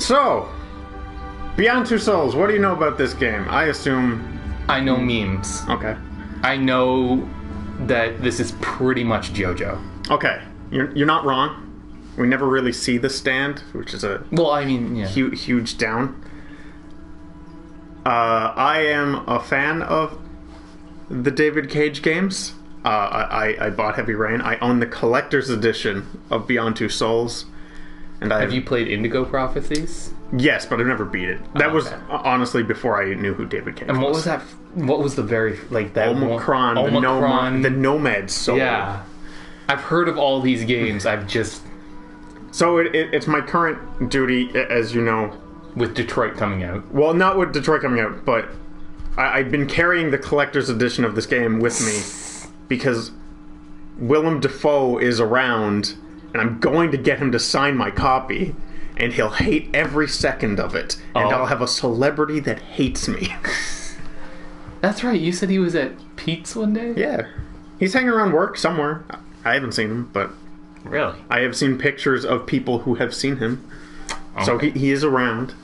So, Beyond Two Souls, what do you know about this game? I assume... I know memes. Okay. I know that this is pretty much JoJo. Okay. You're not wrong. We never really see the stand, which is a huge down. I am a fan of the David Cage games. I bought Heavy Rain. I own the collector's edition of Beyond Two Souls. And Have you played Indigo Prophecies? Yes, but I've never beat it. That was honestly before I knew who David Cage was. And what was that? What was the very that Omicron, the Nomad Soul. Yeah, I've heard of all these games. I've just it's my current duty, as you know, with Detroit coming out. Well, not with Detroit coming out, but I've been carrying the collector's edition of this game with me because Willem Dafoe is around, and I'm going to get him to sign my copy. And he'll hate every second of it. And I'll have a celebrity that hates me. That's right. You said he was at Pete's one day? Yeah. He's hanging around work somewhere. I haven't seen him, but... Really? I have seen pictures of people who have seen him. Okay. So he is around.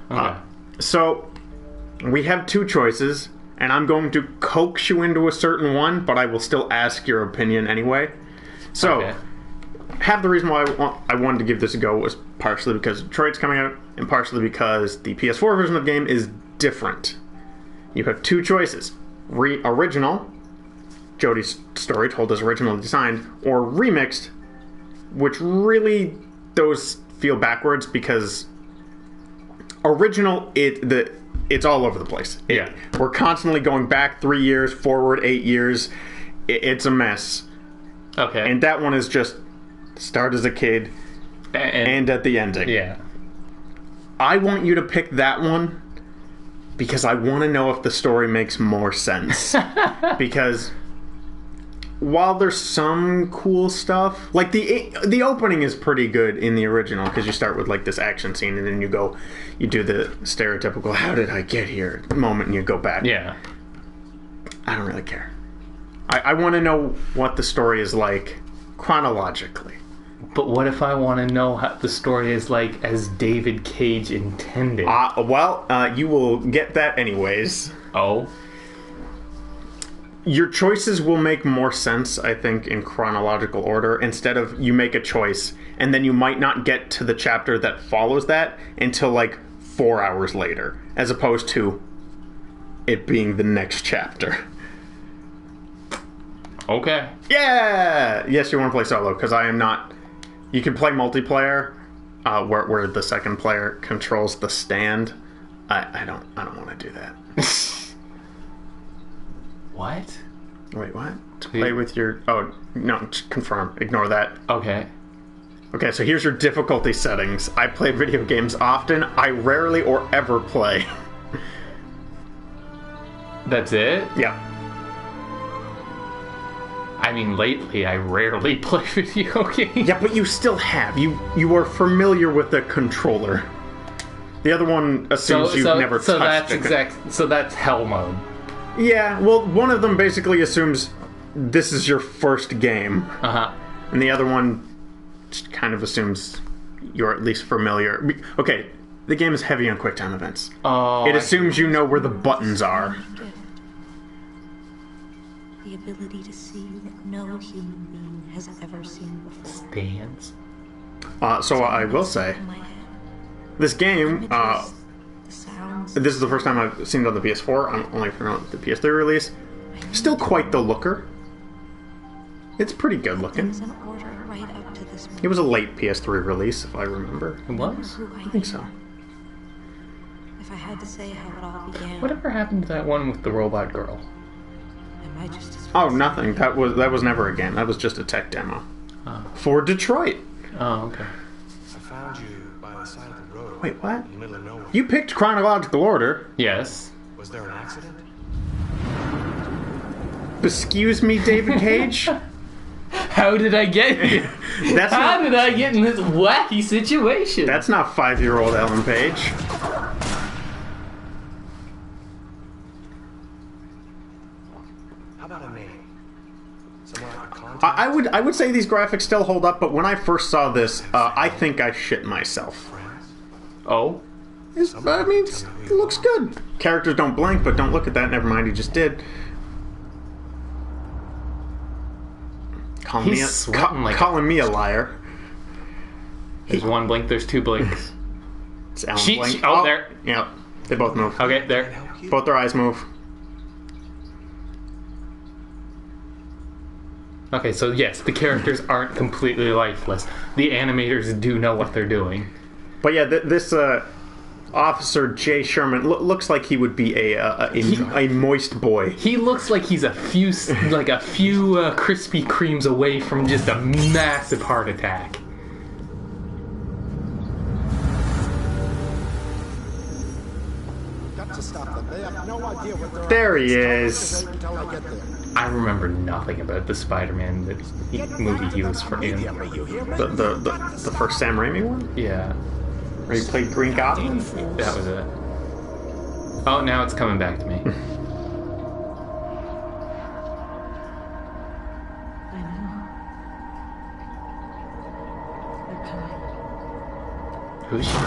Okay. So we have two choices. And I'm going to coax you into a certain one, but I will still ask your opinion anyway. So... Okay. Half the reason why I wanted to give this a go was partially because Detroit's coming out, and partially because the PS4 version of the game is different. You have two choices. Original, Jodi's story told as originally designed, or remixed, which really, those feel backwards because original, it's all over the place. We're constantly going back 3 years, forward 8 years. It's a mess. Okay. And that one is just start as a kid and at the ending. Yeah. I want you to pick that one because I want to know if the story makes more sense. Because while there's some cool stuff, like the opening is pretty good in the original because you start with like this action scene and then you do the stereotypical "how did I get here" moment and you go back. Yeah. I don't really care. I want to know what the story is like chronologically. But what if I want to know how the story is like as David Cage intended? You will get that anyways. Oh? Your choices will make more sense, I think, in chronological order, instead of you make a choice, and then you might not get to the chapter that follows that until, like, 4 hours later, as opposed to it being the next chapter. Okay. Yeah! Yes, you want to play solo, because I am not... You can play multiplayer, where the second player controls the stand. I don't want to do that. What? Wait, what? To play with your... Oh, no, confirm. Ignore that. Okay. Okay, so here's your difficulty settings. I play video games often. I rarely or ever play. That's it? Yeah. I mean, lately I rarely play video games. Yeah, but you still have. You are familiar with the controller. The other one assumes you've never touched it. So that's hell mode. Yeah, well, one of them basically assumes this is your first game. Uh-huh. And the other one just kind of assumes you're at least familiar. Okay, the game is heavy on QuickTime events. Oh, it assumes you know where the buttons are. The ability to see that no human being has ever seen before. Stands. So I will say, this game, this is the first time I've seen it on the PS4. I'm only from the PS3 release. Still quite the looker. It's pretty good looking. It was a late PS3 release, if I remember. It was? I think so. If I had to say how it all began. Whatever happened to that one with the robot girl? Oh, nothing. That was never a game. That was just a tech demo. For Detroit. Oh, okay. I found you by the side of the road. Wait, what? In the middle of nowhere. You picked chronological order. Yes. Was there an accident? Excuse me, David Cage? How did I get here? How did I get in this wacky situation? That's not 5-year-old Ellen Page. How about a name? Someone like a contact? I would say these graphics still hold up, but when I first saw this, I think I shit myself. Oh? I mean, it looks good. Characters don't blink, but don't look at that. Never mind, he just did. Calling me a liar. There's one blink, there's two blinks. It's Alan Blink. Oh, there. Yeah, they both move. Okay, there. Both their eyes move. Okay, so yes, the characters aren't completely lifeless. The animators do know what they're doing. But yeah, this Officer Jay Sherman looks like he would be a moist boy. He looks like he's a few Krispy Kremes away from just a massive heart attack. Got to stop them. They have no idea what they're There he is. until I get there. I remember nothing about the Spider-Man movie he was in. The first Sam Raimi one? Yeah. Where he played Green Goblin? That was it. Oh, now it's coming back to me. I know. They're coming. Who's she?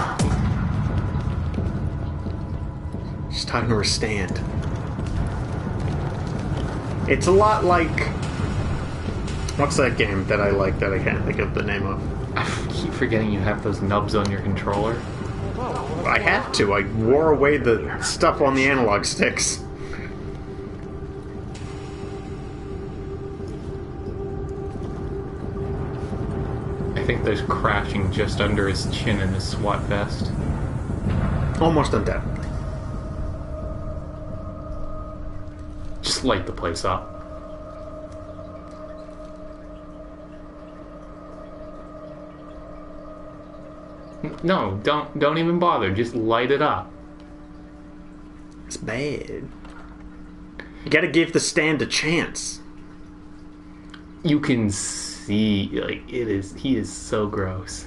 She's talking to her stand. It's a lot like... What's that game that I like that I can't think of the name of? I keep forgetting you have those nubs on your controller. I have to. I wore away the stuff on the analog sticks. I think there's crashing just under his chin in his SWAT vest. Almost undoubtedly. Just light the place up. No, don't even bother. Just light it up. It's bad. You gotta give the stand a chance. You can see, like, he is so gross.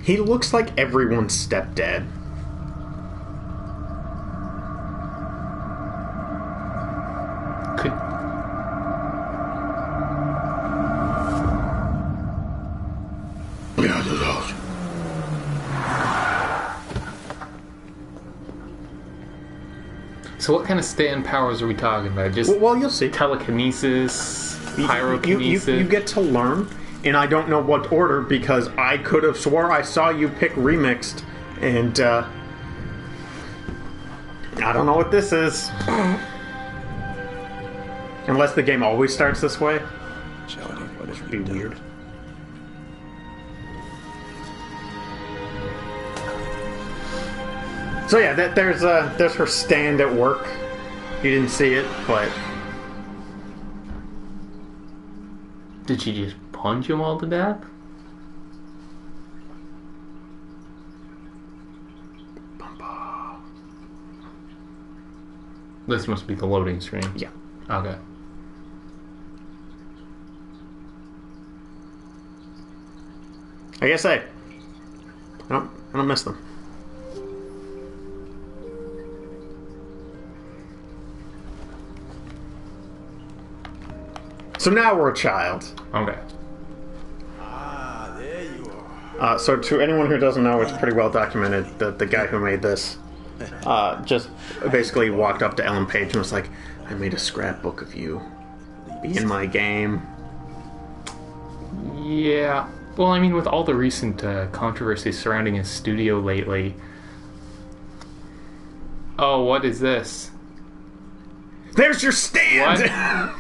He looks like everyone's stepdad. Could... So what kind of stand powers are we talking about? Just Well, you'll see. telekinesis, pyrokinesis? You get to learn, and I don't know what order because I could have swore I saw you pick remixed, and I don't know what this is. Unless the game always starts this way. Which would be weird. So yeah, there's her stand at work. You didn't see it, but Did she just punch him all to death? This must be the loading screen. yeah. Okay. I gotta say, I don't miss them. So now we're a child. Okay. Ah, there you are. So to anyone who doesn't know, it's pretty well documented that the guy who made this just basically walked up to Ellen Page and was like, I made a scrapbook of you. Be in my game. Yeah. Well, I mean, with all the recent controversy surrounding his studio lately... Oh, what is this? There's your stand! What?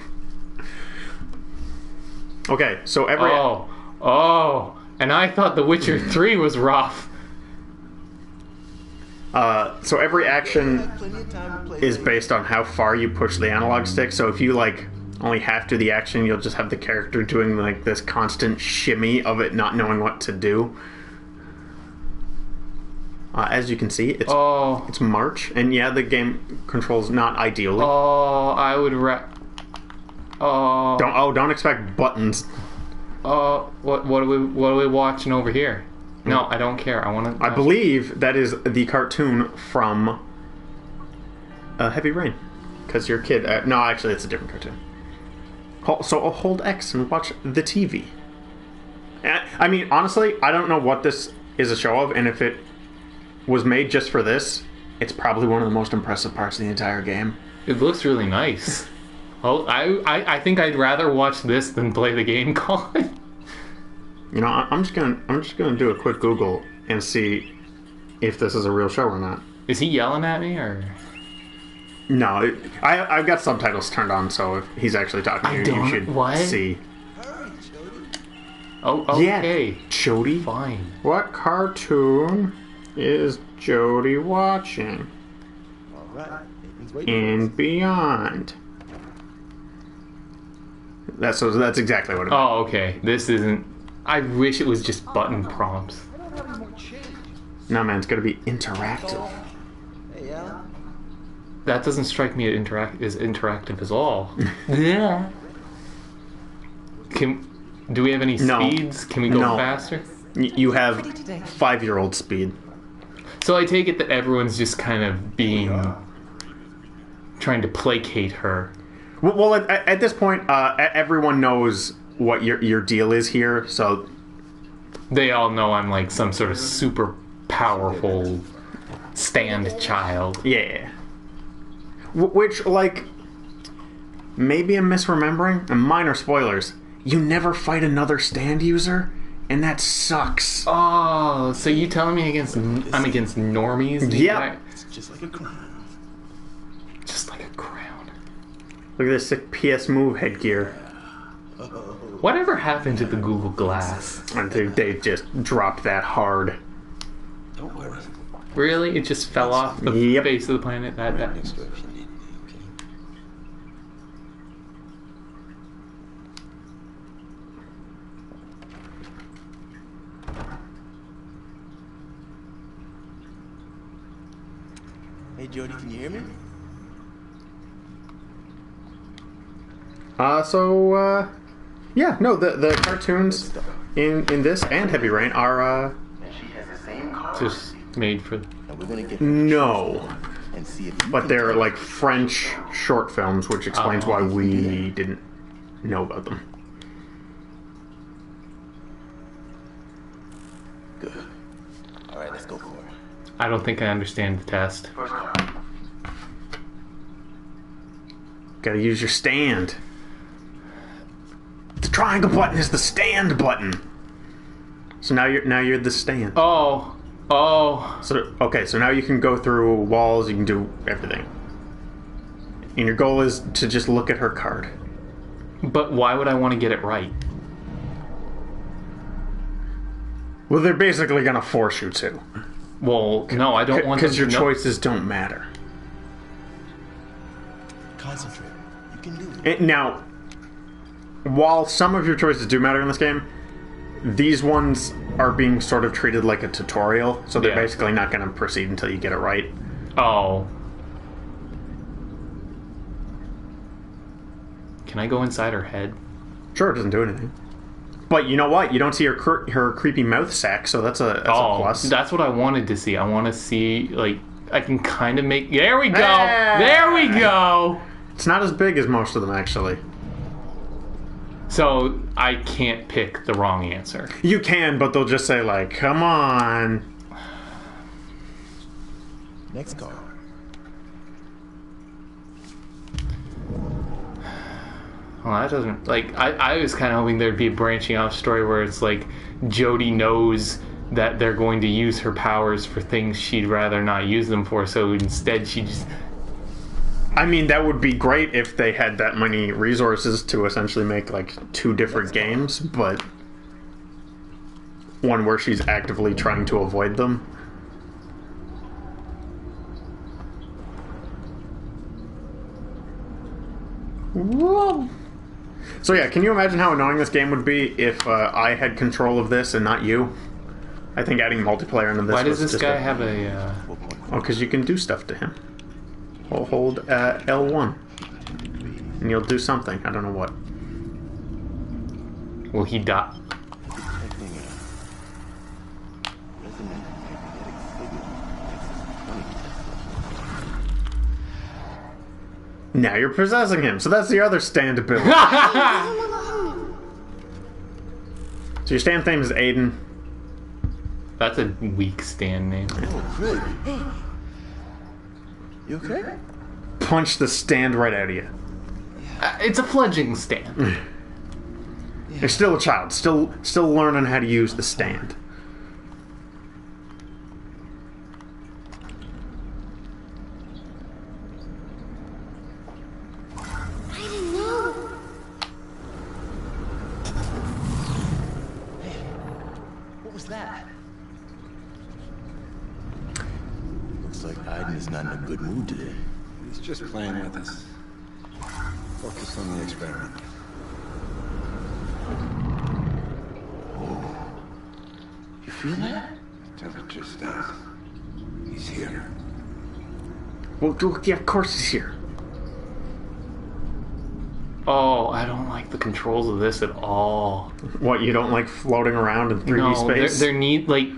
Okay, so every... Oh, and I thought The Witcher 3 was rough. So every action is based on how far you push the analog stick. So if you, like, only half do the action, you'll just have the character doing, like, this constant shimmy of it not knowing what to do. As you can see, it's March. And yeah, the game controls not ideally. Oh, I would Don't expect buttons. What are we watching over here? No, I don't care. I want to. I believe that is the cartoon from Heavy Rain, because your kid. No, actually, it's a different cartoon. So I'll hold X and watch the TV. I mean, honestly, I don't know what this is a show of, and if it was made just for this, it's probably one of the most impressive parts of the entire game. It looks really nice. Oh, I think I'd rather watch this than play the game, Colin. You know, I'm just gonna do a quick Google and see if this is a real show or not. Is he yelling at me, or? No, I've got subtitles turned on, so if he's actually talking to you, you should see. Oh, okay. Yeah, Jody. Fine. What cartoon is Jody watching? All right. Nathan's waiting. And beyond. That's exactly what it is. Oh, okay. This isn't... I wish it was just button prompts. I don't have any more change. No, man, it's gonna be interactive. Hey, Al. That doesn't strike me as interactive at all. Yeah. Do we have any No. speeds? Can we go No. faster? You have 5-year-old speed. So I take it that everyone's just kind of trying to placate her. Well, at this point, everyone knows what your deal is here, so They all know I'm like some sort of super powerful stand child. yeah. Which, like, maybe I'm misremembering, and minor spoilers. You never fight another stand user, and that sucks. Oh, so you telling me I'm against normies? Yeah. It's just like a crown. Just like a crown. Look at this sick PS Move headgear. Whatever happened to the Google Glass? And they just dropped that hard. Don't worry. Really? It just fell off the Yep. face of the planet that day? Next door if you need me, okay? Hey, Jody, can you hear me? Yeah, no, the cartoons in this and Heavy Rain are, Just made for... And we're gonna get no. and see if you But can they're tell like French short films, which explains why we didn't know about them. Good. All right, let's go for it. I don't think I understand the test. Gotta use your stand. The triangle button is the stand button. So now you're the stand. Oh. So now you can go through walls, you can do everything. And your goal is to just look at her card. But why would I want to get it right? Well, they're basically gonna force you to. Well, no, I don't want them Because to your know. choices don't matter. Concentrate. You can do it. Now, while some of your choices do matter in this game, these ones are being sort of treated like a tutorial, so they're Yeah. basically not going to proceed until you get it right. Oh. Can I go inside her head? Sure, it doesn't do anything. But you know what? You don't see her creepy mouth sack, so that's a plus. That's what I wanted to see. I want to see, like, I can kind of make... There we go! Ah! There we go! It's not as big as most of them, actually. So, I can't pick the wrong answer. You can, but they'll just say, like, come on. Next card. Well, that doesn't... Like, I was kind of hoping there'd be a branching off story where it's like, Jody knows that they're going to use her powers for things she'd rather not use them for, so instead she just... I mean, that would be great if they had that many resources to essentially make, like, 2 different games, but one where she's actively trying to avoid them. Whoa. So yeah, can you imagine how annoying this game would be if I had control of this and not you? I think adding multiplayer into this Why does was this just guy have a... Oh, because you can do stuff to him. We'll hold L1. And you'll do something. I don't know what. Will he die? Now you're possessing him, so that's the other stand ability. So your stand name is Aiden. That's a weak stand name. Oh, Craig. You okay? Punch the stand right out of you. It's a fledgling stand. You're still a child, still learning how to use the stand. I didn't know. What was that? Looks like Aiden is not in a good mood today. He's just playing with us. Focus on the experiment. You feel that? Temperature stays. He's here. Well, yeah, of course he's here. Oh, I don't like the controls of this at all. What, you don't like floating around in 3D space? there need like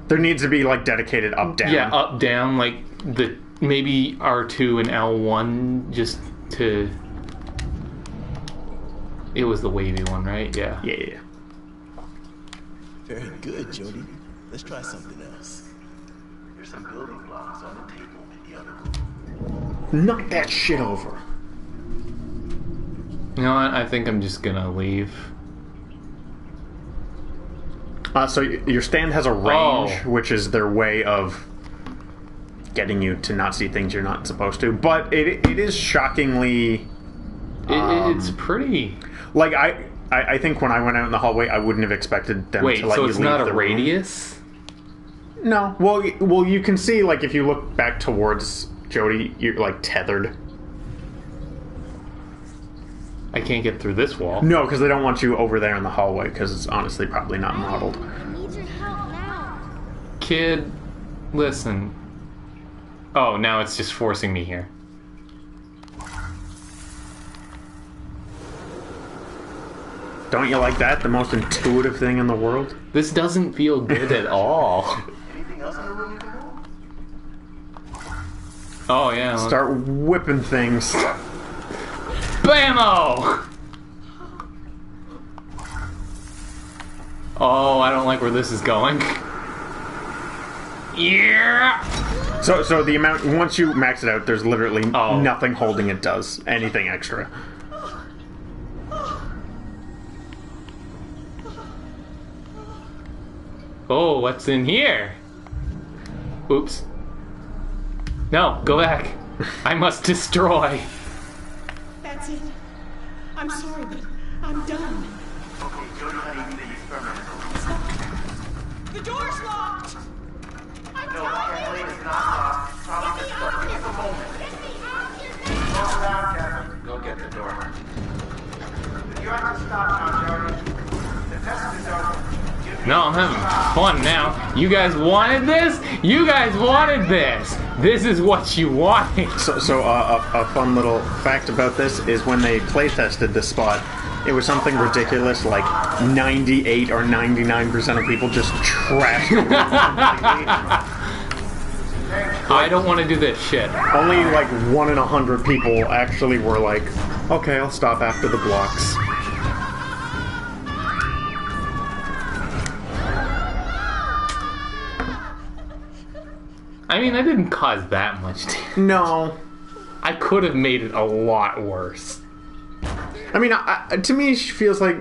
There needs to be like dedicated up down. yeah, up down like the maybe R2 and L1 just to. It was the wavy one, right? Yeah. Yeah. Very good, Jody. Let's try something else. There's some building blocks on the table in the other room. Knock that shit over. You know what? I think I'm just gonna leave. So your stand has a range, which is their way of getting you to not see things you're not supposed to. But it is shockingly... It's pretty. Like, I think when I went out in the hallway, I wouldn't have expected them Wait, to let so you it's leave not the a room. radius? No. Well, you can see, like, if you look back towards Jody, you're, like, tethered. I can't get through this wall. No, because they don't want you over there in the hallway, because it's honestly probably not modeled. I need your help now. Kid, listen. Oh, now it's just forcing me here. Don't you like that? The most intuitive thing in the world? This doesn't feel good at all. Anything else in the room you can move? Oh, yeah. Start whipping things. Bammo! Oh, I don't like where this is going. Yeah! So the amount, once you max it out, there's literally Oh. nothing holding it does anything extra. Oh, what's in here? Oops. No, go back. I must destroy. That's it. I'm sorry, but I'm done. Okay, Jody, honey, the experiment is over. The door's locked. I'm telling you. It's not locked. Probably just stuck here for a moment. Go around, Kevin. Go get the door. You have to stop now, Jody. The test is over. No, I'm having fun now. You guys wanted this? You guys wanted this. This is what you wanted. So a fun little fact about this is when they play tested this spot, it was something ridiculous, like 98 or 99% of people just trashed it completely. I don't want to do this shit. Only like 1 in 100 people actually were like, okay, I'll stop after the blocks. I mean, I didn't cause that much damage. No. I could have made it a lot worse. I mean, to me, she feels like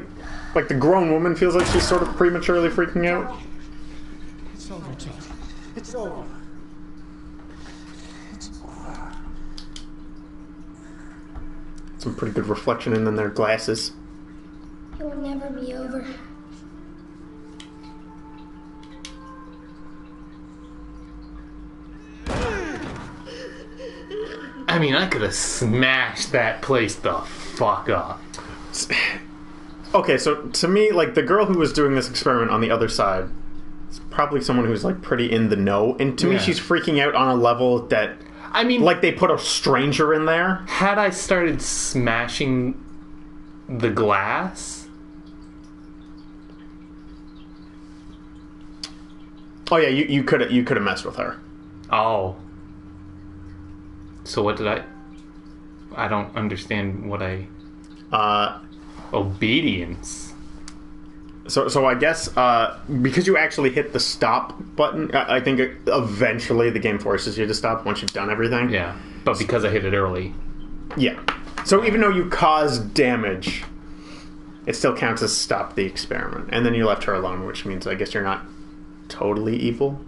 the grown woman feels like she's sort of prematurely freaking out. It's over, Jody. It's over. It's over. Some pretty good reflection in their glasses. It will never be over. I mean, I could have smashed that place the fuck up. Okay, so to me, like, the girl who was doing this experiment on the other side is probably someone who's, like, pretty in the know. And to me, Yeah. she's freaking out on a level that, I mean, like, they put a stranger in there. had I started smashing the glass, Oh, yeah, you could have messed with her. oh. So what did I don't understand what I... Uh, Obedience. So I guess because you actually hit the stop button, I think eventually the game forces you to stop once you've done everything. Yeah, but because I hit it early. Yeah. So even though you caused damage, it still counts as stop the experiment. And then you left her alone, which means I guess you're not totally evil.